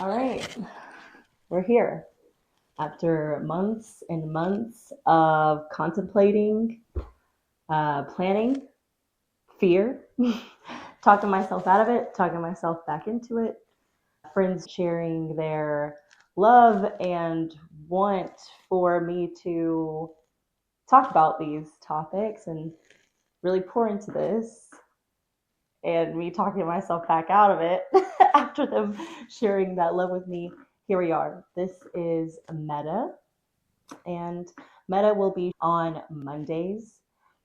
All right, we're here after months and months of contemplating, planning, fear, talking myself out of it, talking myself back into it, friends sharing their love and want for me to talk about these topics and really pour into this, and me talking myself back out of it after them sharing that love with me. Here we are. This is Metta, and Meta will be on Mondays.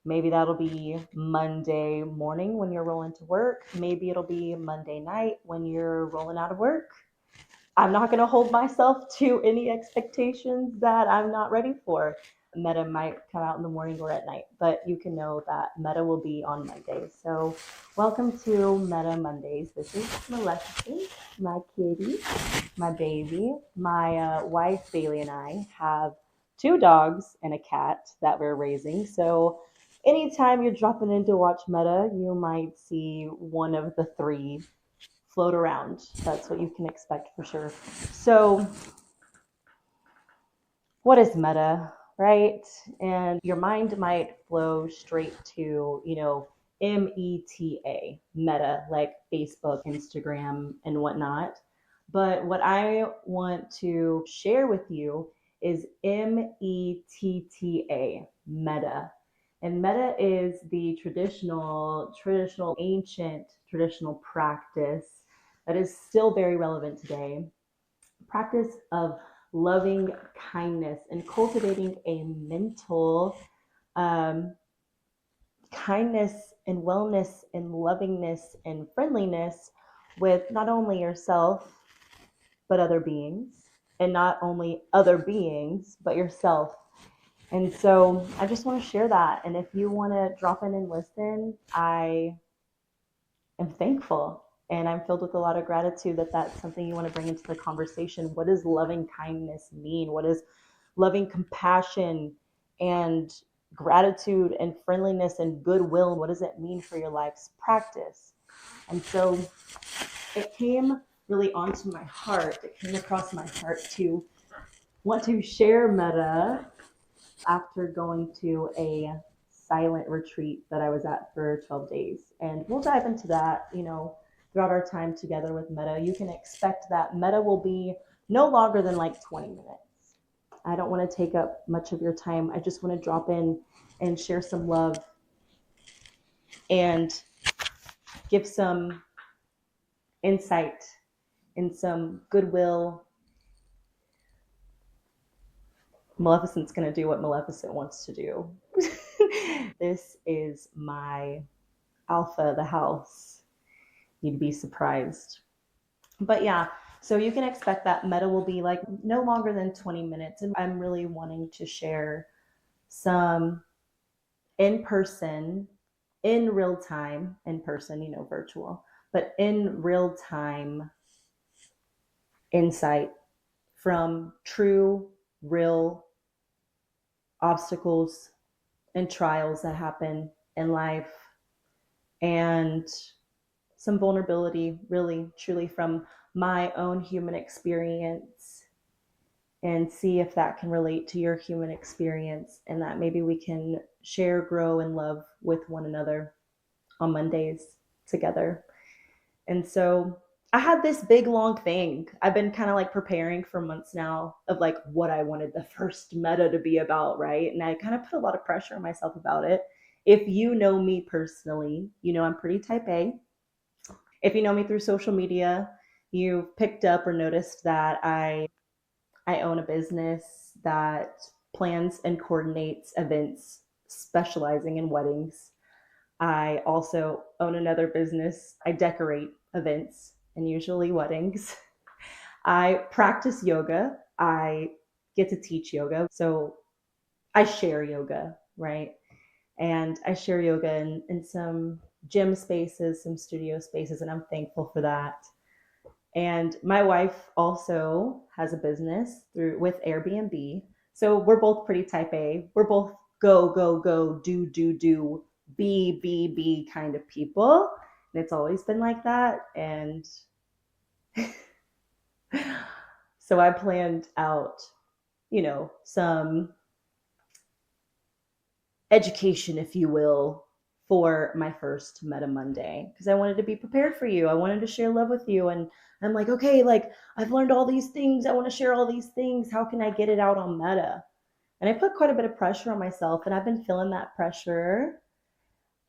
Maybe that'll be Monday morning when you're rolling to work. Maybe it'll be Monday night when you're rolling out of work. I'm not going to hold myself to any expectations that I'm not ready for. Meta might come out in the morning or at night, but you can know that Meta will be on Mondays. So, welcome to Meta Mondays. This is Maleficent, my kitty, my baby. My wife Bailey and I have two dogs and a cat that we're raising. So anytime you're dropping in to watch Meta, you might see one of the three float around. That's what you can expect for sure. So what is Meta, right? And your mind might flow straight to, META, Meta, like Facebook, Instagram, and whatnot. But what I want to share with you is METTA, Meta. And meta is the traditional, ancient, traditional practice that is still very relevant today. Practice of loving kindness and cultivating a mental um, kindness and wellness and lovingness and friendliness with not only yourself, but other beings. And not only other beings, but yourself. And so I just want to share that. And if you want to drop in and listen, I am thankful. And I'm filled with a lot of gratitude that that's something you want to bring into the conversation. What does loving kindness mean? What does loving compassion and gratitude and friendliness and goodwill? What does it mean for your life's practice? And so it came really onto my heart. It came across my heart to want to share Meta after going to a silent retreat that I was at for 12 days. And we'll dive into that, throughout our time together with Meta. You can expect that Meta will be no longer than like 20 minutes. I don't want to take up much of your time. I just want to drop in and share some love and give some insight and some goodwill. Maleficent's going to do what Maleficent wants to do. This is my alpha of the house. You'd be surprised. But yeah, so you can expect that Meta will be like no longer than 20 minutes. And I'm really wanting to share some in person, in real time, in person, virtual, but in real time insight from true, real obstacles and trials that happen in life, and some vulnerability, really, truly from my own human experience, and see if that can relate to your human experience, and that maybe we can share, grow, and love with one another on Mondays together. And so I had this big long thing. I've been kind of like preparing for months now of like what I wanted the first Meta to be about, right? And I kind of put a lot of pressure on myself about it. If you know me personally, you know I'm pretty type A. If you know me through social media, you've picked up or noticed that I own a business that plans and coordinates events specializing in weddings. I also own another business. I decorate events and usually weddings. I practice yoga. I get to teach yoga. So I share yoga, right? And I share yoga in some gym spaces, some studio spaces, and I'm thankful for that. And my wife also has a business through with Airbnb. So we're both pretty type A. We're both go, go, go, do, be kind of people. And it's always been like that. And So I planned out, some education, if you will, for my first Metta Monday because I wanted to be prepared for you. I wanted to share love with you. And I'm like, okay, like I've learned all these things. I want to share all these things. How can I get it out on Metta? And I put quite a bit of pressure on myself, and I've been feeling that pressure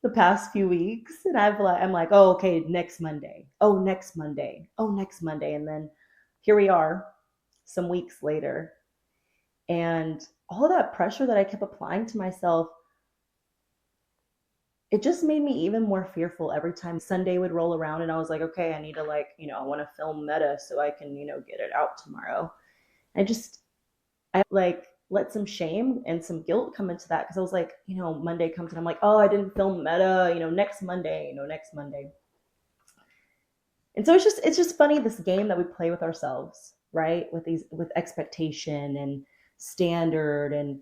the past few weeks. And I'm like, oh, okay, next Monday. Oh, next Monday. Oh, next Monday. And then here we are some weeks later. And all of that pressure that I kept applying to myself, it just made me even more fearful every time Sunday would roll around and I was like, okay, I need to I want to film Metta so I can, get it out tomorrow. I like let some shame and some guilt come into that because I was like, Monday comes and I'm like, oh, I didn't film Metta, next Monday, next Monday. And so it's just funny this game that we play with ourselves, right? With expectation and standard and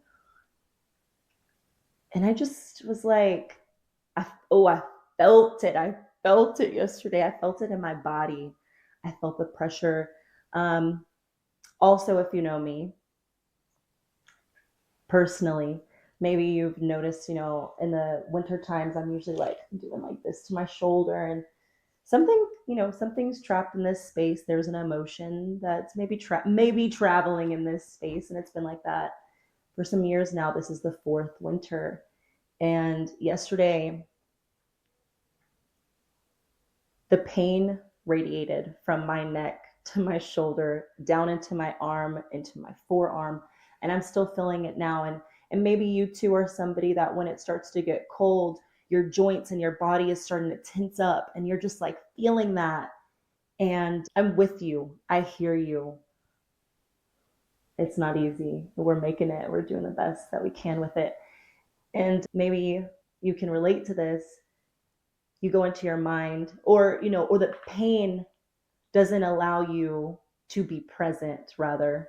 I just was like, I felt it. I felt it yesterday. I felt it in my body. I felt the pressure. Um, Also, if you know me personally, maybe you've noticed, in the winter times, I'm usually like doing like this to my shoulder and something's trapped in this space. There's an emotion that's maybe traveling in this space. And it's been like that for some years now. This is the fourth winter. And yesterday, the pain radiated from my neck to my shoulder, down into my arm, into my forearm, and I'm still feeling it now. And maybe you too are somebody that when it starts to get cold, your joints and your body is starting to tense up and you're just like feeling that. And I'm with you. I hear you. It's not easy. We're making it. We're doing the best that we can with it. And maybe you can relate to this. You go into your mind or the pain doesn't allow you to be present, rather.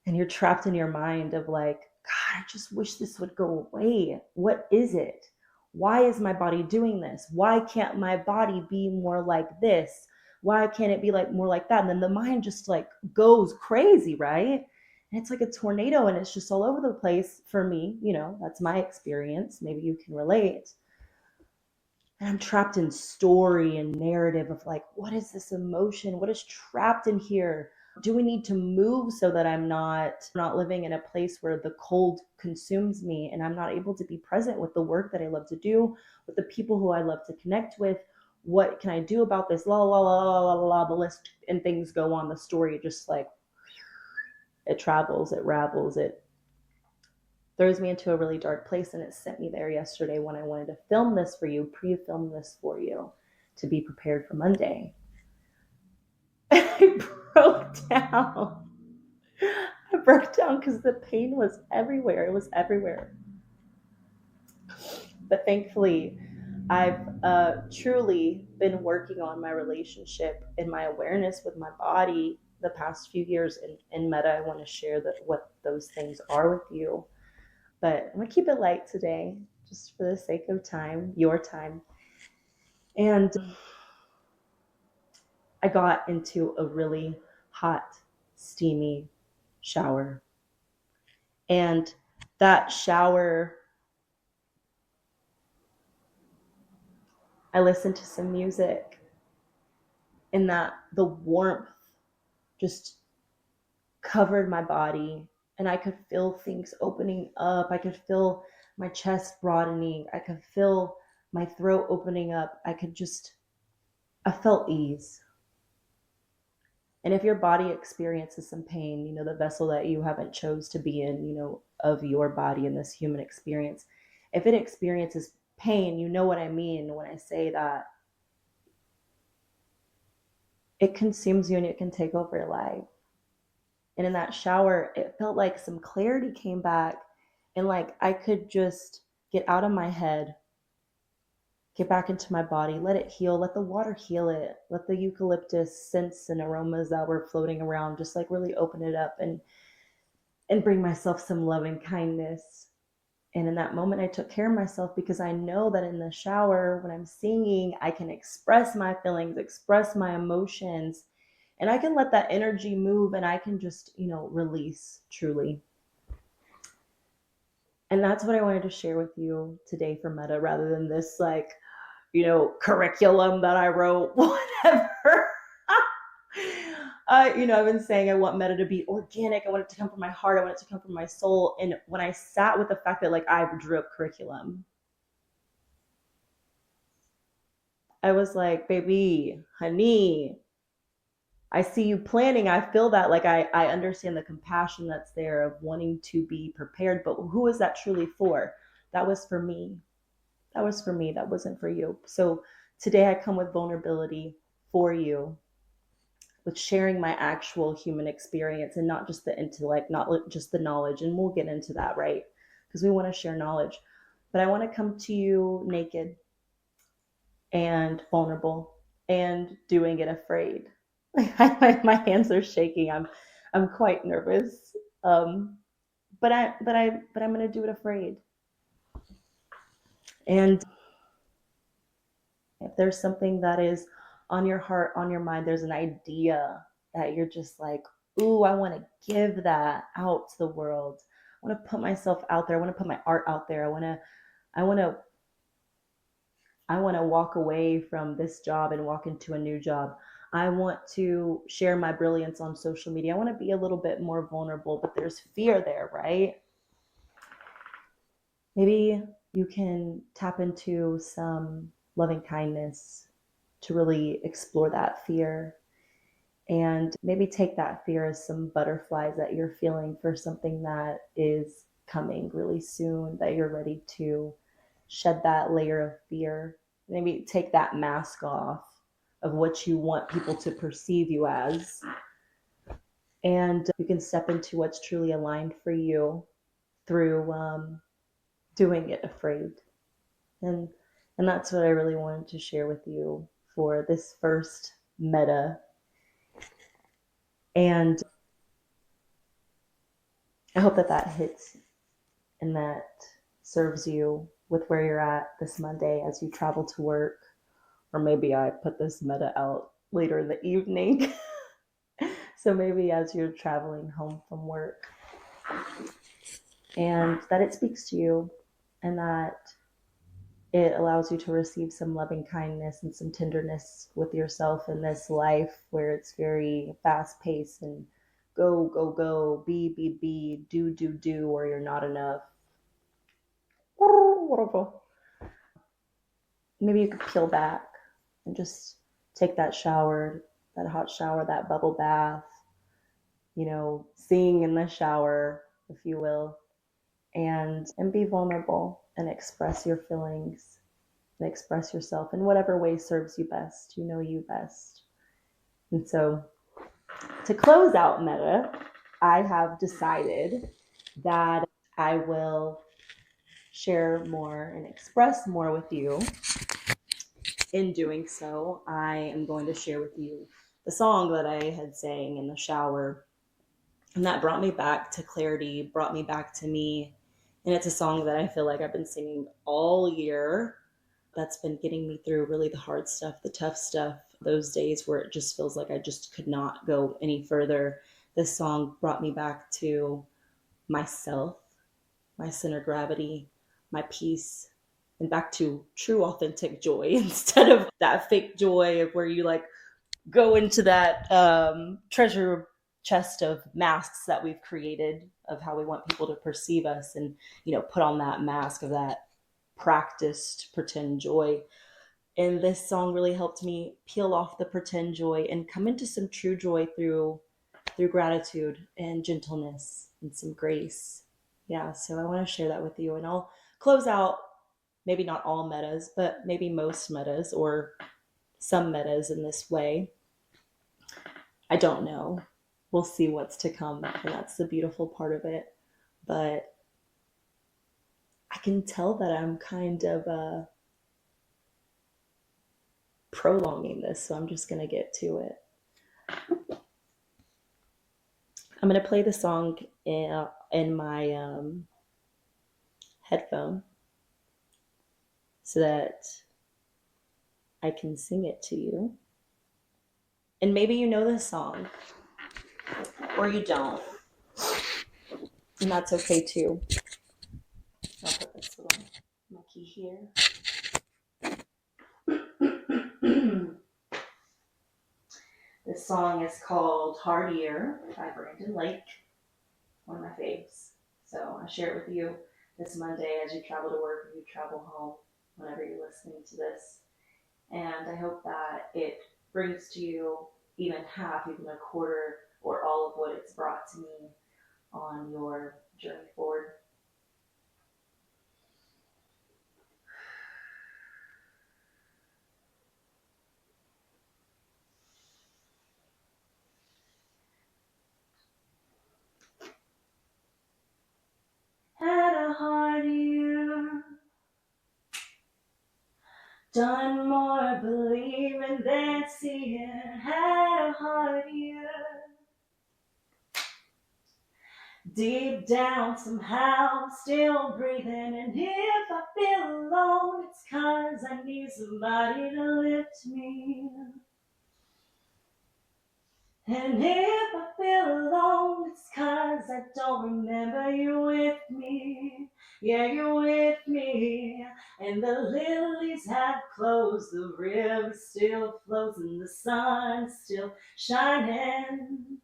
And you're trapped in your mind of like, God, I just wish this would go away. What is it? Why is my body doing this? Why can't my body be more like this? Why can't it be like more like that? And then the mind just like goes crazy, right? And it's like a tornado and it's just all over the place for me. That's my experience. Maybe you can relate. And I'm trapped in story and narrative of like, what is this emotion? What is trapped in here? Do we need to move so that I'm not living in a place where the cold consumes me and I'm not able to be present with the work that I love to do, with the people who I love to connect with? What can I do about this? La la la la la la. The list and things go on. The story just like it travels, it ravels, it throws me into a really dark place, and it sent me there yesterday when I wanted to film this for you, pre-film this for you to be prepared for Monday. I broke down. I broke down because the pain was everywhere. It was everywhere. But thankfully, I've truly been working on my relationship and my awareness with my body the past few years. In Metta, I want to share what those things are with you. But I'm going to keep it light today, just for the sake of time, your time. And I got into a really hot, steamy shower. And that shower, I listened to some music, and that the warmth just covered my body. And I could feel things opening up. I could feel my chest broadening. I could feel my throat opening up. I felt ease. And if your body experiences some pain, the vessel that you haven't chose to be in, of your body in this human experience, if it experiences pain, you know what I mean when I say that it consumes you and it can take over your life. And in that shower, it felt like some clarity came back and like I could just get out of my head, get back into my body, let it heal, let the water heal it, let the eucalyptus scents and aromas that were floating around just like really open it up and bring myself some loving kindness. And in that moment, I took care of myself because I know that in the shower, when I'm singing, I can express my feelings, express my emotions. And I can let that energy move and I can just, release truly. And that's what I wanted to share with you today for Metta, rather than this like, curriculum that I wrote, whatever. I've been saying I want Metta to be organic. I want it to come from my heart. I want it to come from my soul. And when I sat with the fact that like I drew up curriculum, I was like, baby, honey, I see you planning. I feel that. Like I understand the compassion that's there of wanting to be prepared. But who is that truly for? That was for me. That was for me. That wasn't for you. So today I come with vulnerability for you, with sharing my actual human experience and not just the intellect, not just the knowledge. And we'll get into that, right? Because we want to share knowledge. But I want to come to you naked and vulnerable and doing it afraid. My hands are shaking. I'm quite nervous. But I'm going to do it afraid. And if there's something that is on your heart, on your mind, there's an idea that you're just like, ooh, I want to give that out to the world. I want to put myself out there. I want to put my art out there. I want to I want to walk away from this job and walk into a new job. I want to share my brilliance on social media. I want to be a little bit more vulnerable, but there's fear there, right? Maybe you can tap into some loving kindness to really explore that fear, and maybe take that fear as some butterflies that you're feeling for something that is coming really soon, that you're ready to shed that layer of fear. Maybe take that mask off of what you want people to perceive you as, and you can step into what's truly aligned for you through doing it afraid. and and that's what I really wanted to share with you for this first Metta. And I hope that that hits and that serves you with where you're at this Monday as you travel to work. Or maybe I put this Metta out later in the evening. So maybe as you're traveling home from work, and that it speaks to you, and that it allows you to receive some loving kindness and some tenderness with yourself in this life where it's very fast paced and go, go, go, be, do, or you're not enough. Maybe you could peel back and just take that shower, that hot shower, that bubble bath, sing in the shower, if you will, and be vulnerable and express your feelings and express yourself in whatever way serves you best. You know you best. And so, to close out Metta, I have decided that I will share more and express more with you. In doing so, I am going to share with you the song that I had sang in the shower, and that brought me back to clarity, brought me back to me. And it's a song that I feel like I've been singing all year. That's been getting me through really the hard stuff, the tough stuff, those days where it just feels like I just could not go any further. This song brought me back to myself, my center of gravity, my peace, and back to true authentic joy instead of that fake joy of where you like go into that treasure chest of masks that we've created of how we want people to perceive us, and put on that mask of that practiced pretend joy. And this song really helped me peel off the pretend joy and come into some true joy through gratitude and gentleness and some grace. Yeah, so I want to share that with you, and I'll close out maybe not all Mettas, but maybe most Mettas or some Mettas in this way. I don't know. We'll see what's to come, and that's the beautiful part of it. But I can tell that I'm kind of prolonging this, so I'm just going to get to it. I'm going to play the song in my headphone so that I can sing it to you. And maybe you know this song, or you don't, and that's okay too. I'll put this little monkey here. This song is called Hard Year by Brandon Lake, one of my faves. So I share it with you this Monday as you travel to work or you travel home, whenever you're listening to this. And I hope that it brings to you even half, even a quarter, or all of what it's brought to me on your journey forward. Had a hard year, done more believing than seeing. Had a hard year, deep down somehow still breathing. And if I feel alone, it's 'cause I need somebody to lift me. And if I feel alone, it's 'cause I don't remember you with me. Yeah, you're with me. And the lilies have closed, the river still flows, and the sun's still shining.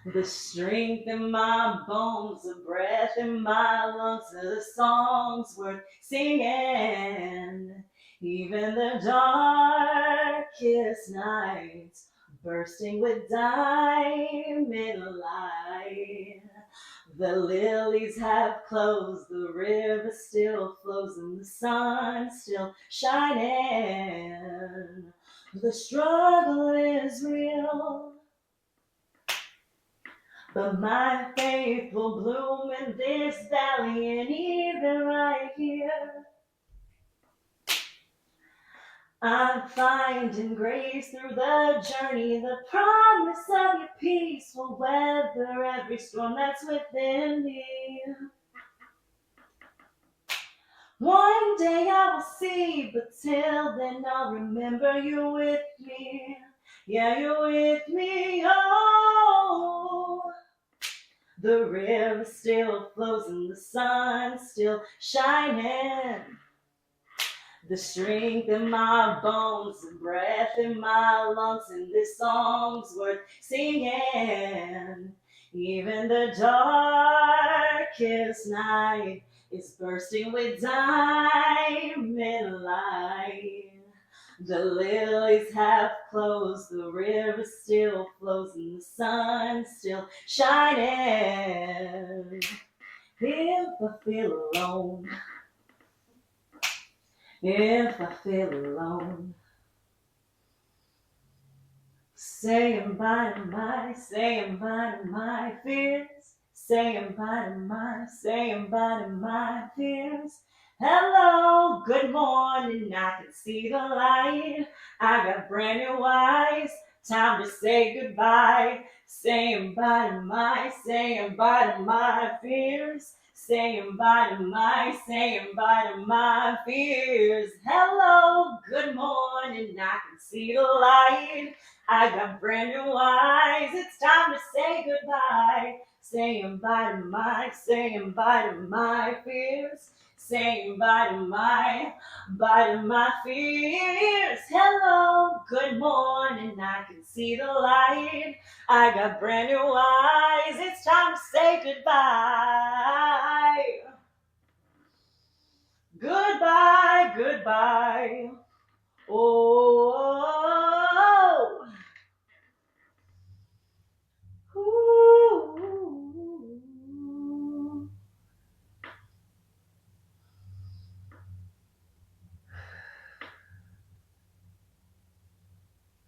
The strength in my bones, the breath in my lungs, the songs worth singing. Even the darkest nights bursting with diamond light. The lilies have closed, the river still flows, and the sun's still shining. The struggle is real, but my faith will bloom in this valley, and even right here, I'm finding grace through the journey. The promise of your peace will weather every storm that's within me. One day I will see, but till then I'll remember you're with me. Yeah, you're with me. Oh, the river still flows and the sun's still shining. The strength in my bones, the breath in my lungs, and this song's worth singing. Even the darkest night is bursting with diamond light. The lilies have closed, the river still flows, and the sun's still shining. If I feel alone, if I feel alone, saying bye to my fears, saying bye to my fears. Hello, good morning, I can see the light. I got brand new eyes, time to say goodbye. Saying bye to my fears. Saying bye to my fears. Hello, good morning, I can see the light. I got brand new eyes, it's time to say goodbye. Saying bye to my fears. Saying bye to my fears. Hello, good morning, I can see the light. I got brand new eyes, it's time to say goodbye. Goodbye, goodbye. Oh, ooh.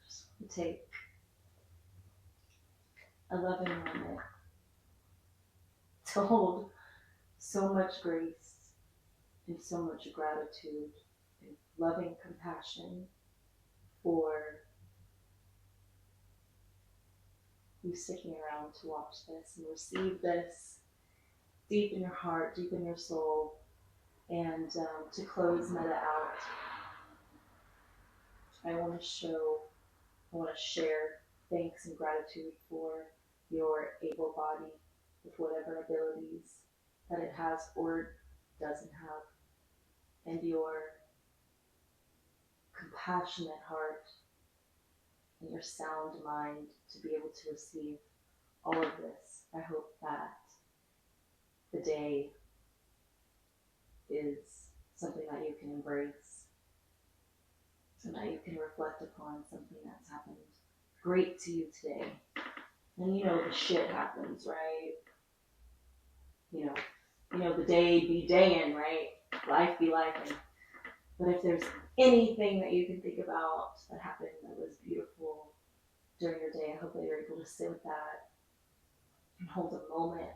Just take a loving moment to hold so much grace and so much gratitude and loving compassion for you sticking around to watch this and receive this deep in your heart, deep in your soul. And to close Metta out, I want to share thanks and gratitude for your able body with whatever abilities that it has or doesn't have, and your compassionate heart and your sound mind to be able to receive all of this. I hope that the day is something that you can embrace and that you can reflect upon something that's happened great to you today. And the shit happens, right? The day be daying, right? Life be lifing. But if there's anything that you can think about that happened that was beautiful during your day, I hope that you're able to sit with that and hold a moment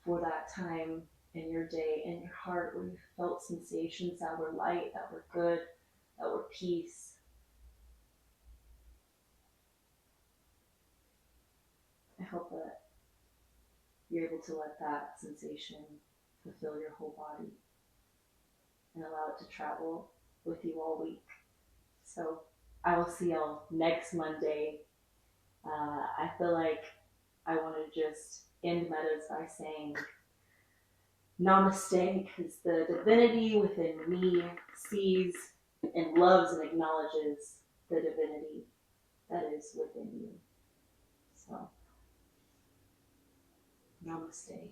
for that time in your day, in your heart, where you felt sensations that were light, that were good, that were peace. I hope that you're able to let that sensation fulfill your whole body and allow it to travel with you all week. So I will see y'all next Monday. I feel like I want to just end Metta's by saying namaste, because the divinity within me sees and loves and acknowledges the divinity that is within you. So, namaste.